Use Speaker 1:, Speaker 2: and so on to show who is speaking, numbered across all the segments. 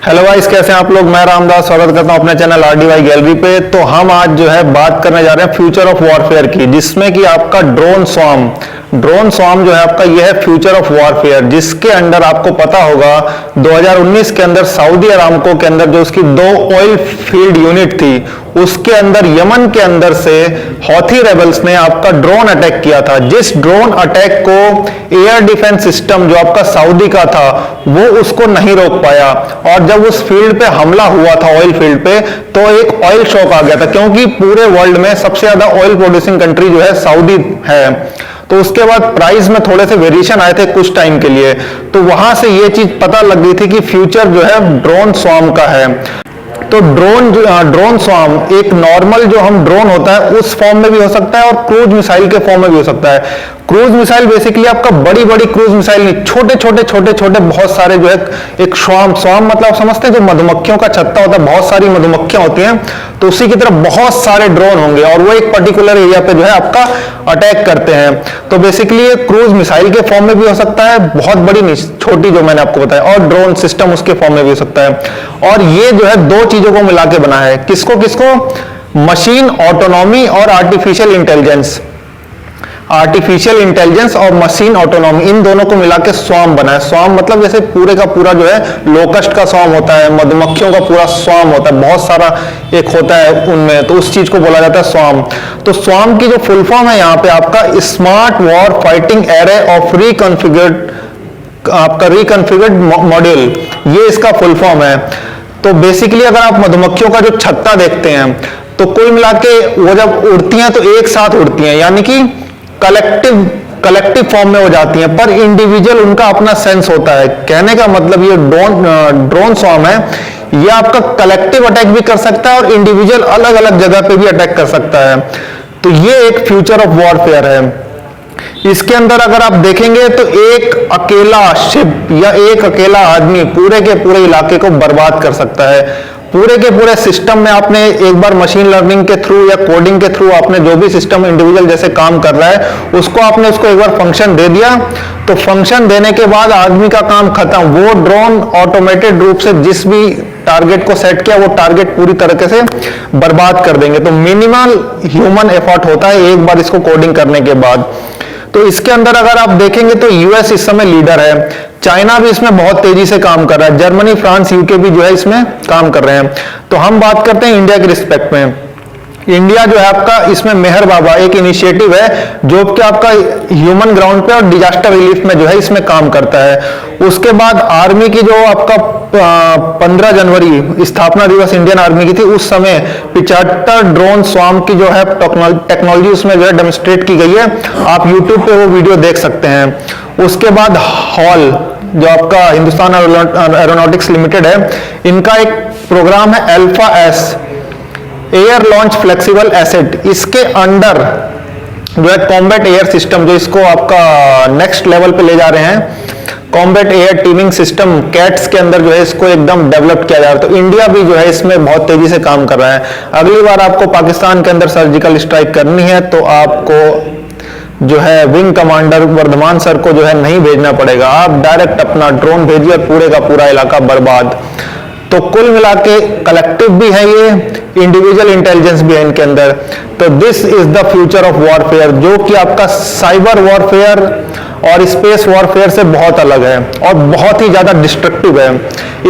Speaker 1: Hello guys, कैसे हैं आप लोग। मैं रामदास स्वागत करता हूं अपने चैनल RDY गैलरी पे। तो हम आज जो है बात करने जा रहे हैं फ्यूचर ऑफ वॉरफेयर की, जिसमें कि आपका ड्रोन स्वार्म जो है आपका ये है फ्यूचर ऑफ वॉरफेयर, जिसके अंदर आपको पता होगा 2019 के अंदर सऊदी अरामको के अंदर जो उसकी 2 ऑयल फील्ड यूनिट थी, उसके अंदर यमन के अंदर से हौथी रेबल्स ने आपका ड्रोन अटैक किया था। जिस ड्रोन अटैक को एयर डिफेंस सिस्टम जो आपका सऊदी का था वो उसको नहीं रोक पाया, और जब उस फील्ड पे हमला हुआ था ऑयल फील्ड पे, तो एक ऑयल शॉक आ गया था, क्योंकि पूरे वर्ल्ड में सबसे ज्यादा ऑयल प्रोड्यूसिंग कंट्री जो है सऊदी है। तो उसके बाद प्राइस में थोड़े से वेरिएशन आए थे कुछ टाइम के लिए, तो वहां से ये चीज पता लग गई थी कि फ्यूचर जो है ड्रोन स्वार्म का है। तो ड्रोन स्वार्म एक नॉर्मल जो हम ड्रोन होता है उस फॉर्म में भी हो सकता है और क्रूज मिसाइल के फॉर्म में भी हो सकता है। क्रूज मिसाइल बेसिकली आपका बड़ी बड़ी क्रूज मिसाइल नहीं, छोटे छोटे बहुत सारे जो है एक स्वार्म मतलब समझते हैं जो मधुमक्खियों का छत्ता होता है, बहुत सारी मधुमक्खियां होती हैं, तो उसी की तरह बहुत सारे ड्रोन होंगे और वो एक पर्टिकुलर एरिया पे जो है आपका अटैक करते हैं। तो बेसिकली क्रूज मिसाइल के फॉर्म में भी हो सकता है, बहुत बड़ी नहीं, छोटी जो मैंने आपको बताया, और ड्रोन सिस्टम उसके फॉर्म में भी हो सकता है। और ये जो है दो चीजों को मिला के बना है, किसको मशीन ऑटोनॉमी और आर्टिफिशियल इंटेलिजेंस और मशीन ऑटोनॉमी, इन दोनों को मिला के स्वार्म बना है। स्वार्म मतलब जैसे पूरे का पूरा जो है लोकस्ट का स्वार्म होता है, मधुमक्खियों का पूरा स्वार्म होता है, बहुत सारा एक होता है उनमें, तो उस चीज को बोला जाता है स्वार्म। तो स्वार्म की जो फुल फॉर्म है यहाँ पे आपका smart war fighting array of reconfigured module, ये इसका फुल फॉर्म है। तो बेसिकली अगर आप मधुमक्खियों का जो छत्ता देखते हैं, तो कुल मिला के वो जब उड़ती हैं तो एक साथ उड़ती हैं, यानी कि कलेक्टिव फॉर्म में हो जाती हैं, पर इंडिविजुअल उनका अपना सेंस होता है। कहने का मतलब ये ड्रोन स्वार्म है, ये आपका कलेक्टिव अटैक भी कर सकता है और इंडिविजुअल अलग अलग जगह पे भी अटैक कर सकता है। तो ये एक फ्यूचर ऑफ वॉरफेयर है। इसके अंदर अगर आप देखेंगे तो एक अकेला शिप या एक अकेला आदमी पूरे के पूरे इलाके को बर्बाद कर सकता है। पूरे के पूरे सिस्टम में आपने एक बार मशीन लर्निंग के थ्रू या कोडिंग के थ्रू आपने जो भी सिस्टम इंडिविजुअल जैसे काम कर रहा है उसको एक बार फंक्शन दे दिया, तो फंक्शन देने के बाद आदमी का काम खत्म। वो ड्रोन ऑटोमेटेड रूप से जिस भी टारगेट को सेट किया वो टारगेट पूरी तरीके से बर्बाद कर देंगे। तो मिनिमल ह्यूमन एफर्ट होता है एक बार इसको कोडिंग करने के बाद। तो इसके अंदर अगर आप देखेंगे तो यूएस इस समय लीडर है, चाइना भी इसमें बहुत तेजी से काम कर रहा है, जर्मनी, फ्रांस, यूके भी जो है इसमें काम कर रहे हैं। तो हम बात करते हैं इंडिया के रिस्पेक्ट में। इंडिया जो है आपका इसमें मेहर बाबा एक इनिशिएटिव है जो कि आपका ह्यूमन ग्राउंड पे और डिजास्टर रिलीफ में जो है इसमें काम करता है। उसके बाद आर्मी की जो आपका 15 जनवरी स्थापना दिवस इंडियन आर्मी की थी, उस समय 75 ड्रोन स्वार्म की जो है टेक्नोलॉजी उसमें जो है डेमोन्स्ट्रेट की गई है। आप यूट्यूब पे वो वीडियो देख सकते हैं। उसके बाद हॉल जो आपका हिंदुस्तान एरोनॉटिक्स लिमिटेड है, इनका एक प्रोग्राम है alpha S, air launch flexible asset. इसके अंडर जो है कॉम्बैट एयर सिस्टम, जो इसको आपका नेक्स्ट लेवल पे ले जा रहे हैं, combat air teeming system cats के अंदर जो है इसको एकदम डेवलप किया जा रहा है। तो इंडिया भी जो है इसमें बहुत तेजी से काम कर रहा है। अगली बार आपको पाकिस्तान के अंदर सर्जिकल स्ट्राइक करनी है तो आपको जो है विंग कमांडर वर्धमान सर को जो है नहीं भेजना पड़ेगा, आप डायरेक्ट अपना ड्रोन भेजिए और पूरे का पूरा इलाका बर्बाद। तो कुल मिला के कलेक्टिव भी है ये, इंडिविजुअल इंटेलिजेंस भी है इनके अंदर। तो this is the future of warfare, जो कि आपका साइबर वॉरफेयर और स्पेस वॉरफेयर से बहुत अलग है और बहुत ही ज्यादा डिस्ट्रक्टिव है।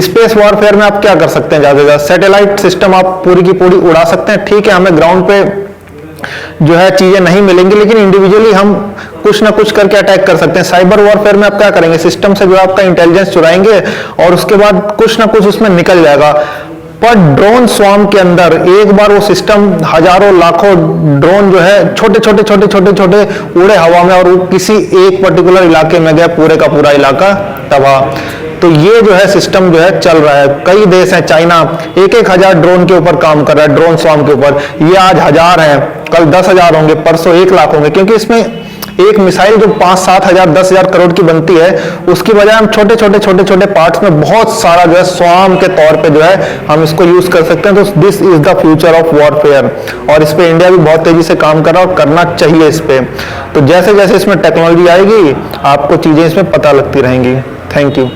Speaker 1: स्पेस वॉरफेयर में आप क्या कर सकते हैं, ज्यादा से ज्यादा सैटेलाइट सिस्टम आप पूरी की पूरी उड़ा सकते हैं, ठीक है, हमें ग्राउंड पे जो है चीजें नहीं मिलेंगी, लेकिन इंडिविजुअली हम कुछ ना कुछ करके अटैक कर सकते हैं। साइबर वॉरफेयर में आप क्या करेंगे, सिस्टम से जो आपका इंटेलिजेंस चुराएंगे और उसके बाद कुछ ना कुछ उसमें निकल जाएगा। पर ड्रोन स्वार्म के अंदर एक बार वो सिस्टम हजारों लाखों ड्रोन जो है छोटे उड़े हवा में और वो किसी एक पर्टिकुलर इलाके में गए, पूरे का पूरा इलाका तबाह। तो ये जो है सिस्टम जो है चल रहा है। कई देश हैं, चाइना 1,000 ड्रोन के ऊपर काम कर रहा है, ड्रोन स्वार्म के ऊपर। ये आज 1000 हैं, कल 10,000 होंगे, परसों 1 लाख होंगे, क्योंकि इसमें एक मिसाइल जो 5-7 हजार 10,000 करोड़ की बनती है, उसकी बजाय हम छोटे पार्ट्स में बहुत सारा जो है स्वार्म के तौर पे जो है हम इसको यूज कर सकते हैं। तो this is the future of warfare, और इस पे इंडिया भी बहुत तेजी से काम कर रहा है और करना चाहिए इस पे। तो जैसे जैसे इसमें टेक्नोलॉजी आएगी आपको चीजें इसमें पता लगती रहेंगी। Thank you.